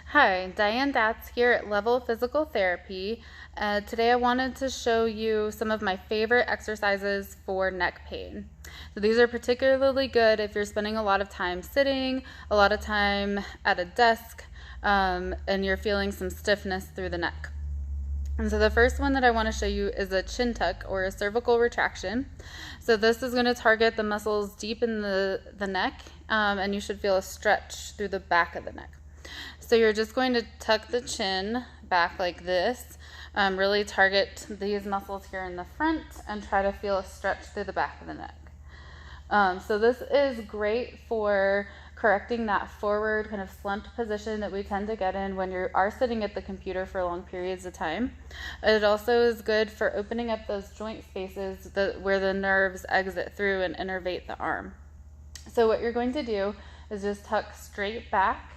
Hi, Diane Datz here at Level Physical Therapy. Today I wanted to show you some of my favorite exercises for neck pain. So these are particularly good if you're spending a lot of time sitting, a lot of time at a desk, and you're feeling some stiffness through the neck. And so the first one that I want to show you is a chin tuck or a cervical retraction. So this is going to target the muscles deep in the neck, and you should feel a stretch through the back of the neck. So you're just going to tuck the chin back like this, really target these muscles here in the front and try to feel a stretch through the back of the neck. So this is great for correcting that forward kind of slumped position that we tend to get in when you are sitting at the computer for long periods of time. It also is good for opening up those joint spaces where the nerves exit through and innervate the arm. So what you're going to do is just tuck straight back,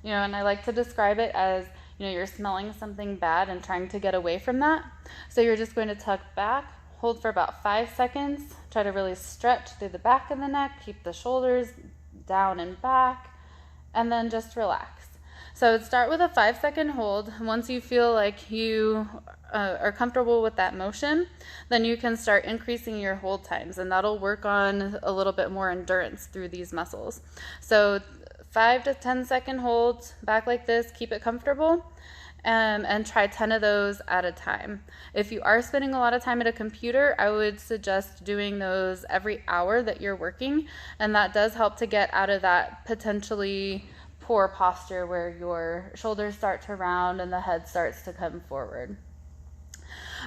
and I like to describe it as, you're smelling something bad and trying to get away from that. So you're just going to tuck back, hold for about 5 seconds, try to really stretch through the back of the neck, keep the shoulders down and back, and then just relax. So I would start with a 5-second hold. Once you feel like you are comfortable with that motion, then you can start increasing your hold times, and that'll work on a little bit more endurance through these muscles. So 5 to 10-second holds back like this, keep it comfortable, and try 10 of those at a time. If you are spending a lot of time at a computer, I would suggest doing those every hour that you're working, and that does help to get out of that potentially poor posture where your shoulders start to round and the head starts to come forward.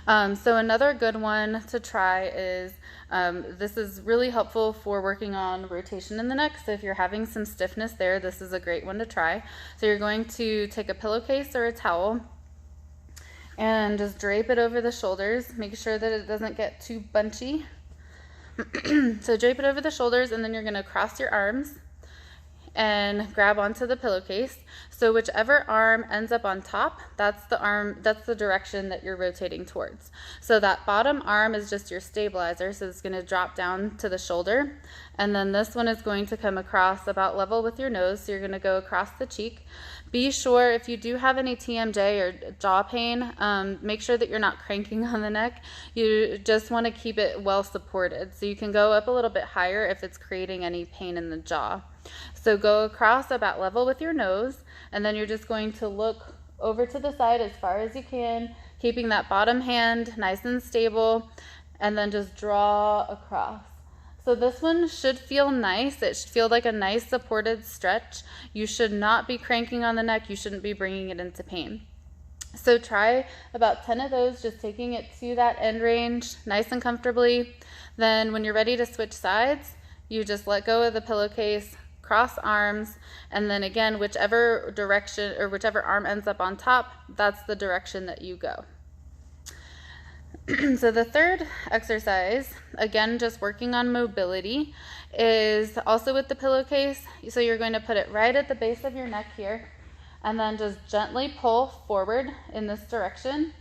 So another good one to try is, this is really helpful for working on rotation in the neck. So if you're having some stiffness there, this is a great one to try. So you're going to take a pillowcase or a towel and just drape it over the shoulders. Make sure that it doesn't get too bunchy. So drape it over the shoulders, and then you're going to cross your arms and grab onto the pillowcase. So whichever arm ends up on top, that's the direction that you're rotating towards. So that bottom arm is just your stabilizer, so it's going to drop down to the shoulder, and then this one is going to come across about level with your nose, so you're going to go across the cheek. Be sure, if you do have any TMJ or jaw pain, make sure that you're not cranking on the neck. You just want to keep it well supported, so you can go up a little bit higher if it's creating any pain in the jaw. So go across about level with your nose, and then you're just going to look over to the side as far as you can, keeping that bottom hand nice and stable, and then just draw across. So this one should feel nice. It should feel like a nice supported stretch. You should not be cranking on the neck. You shouldn't be bringing it into pain. So try about 10 of those, just taking it to that end range nice and comfortably. Then when you're ready to switch sides, you just let go of the pillowcase, cross arms, and then again, whichever direction or whichever arm ends up on top, that's the direction that you go. So the third exercise, again, just working on mobility, is also with the pillowcase. So you're going to put it right at the base of your neck here, and then just gently pull forward in this direction.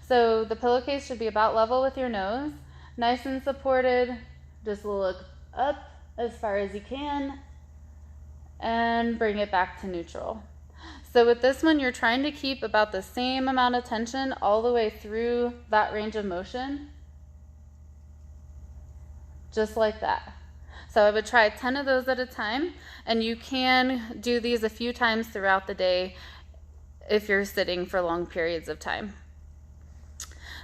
So the pillowcase should be about level with your nose, nice and supported. Just look up as far as you can, and bring it back to neutral. So with this one, you're trying to keep about the same amount of tension all the way through that range of motion, just like that. So I would try 10 of those at a time, and you can do these a few times throughout the day if you're sitting for long periods of time.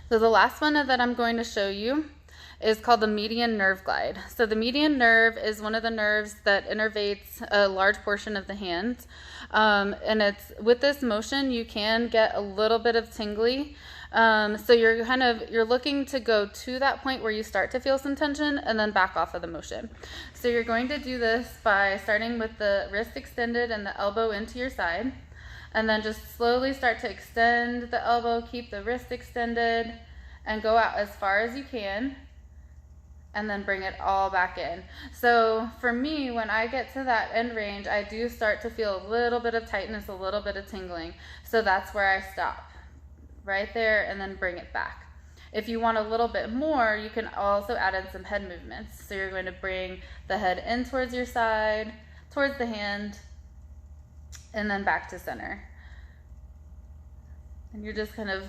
So the last one that I'm going to show you is called the median nerve glide. So the median nerve is one of the nerves that innervates a large portion of the hand. And it's with this motion, you can get a little bit of tingly. So you're looking to go to that point where you start to feel some tension and then back off of the motion. So you're going to do this by starting with the wrist extended and the elbow into your side, and then just slowly start to extend the elbow, keep the wrist extended, and go out as far as you can, and then bring it all back in. So for me, when I get to that end range, I do start to feel a little bit of tightness, a little bit of tingling. So that's where I stop, right there, and then bring it back. If you want a little bit more, you can also add in some head movements. So you're going to bring the head in towards your side, towards the hand, and then back to center. And you're just kind of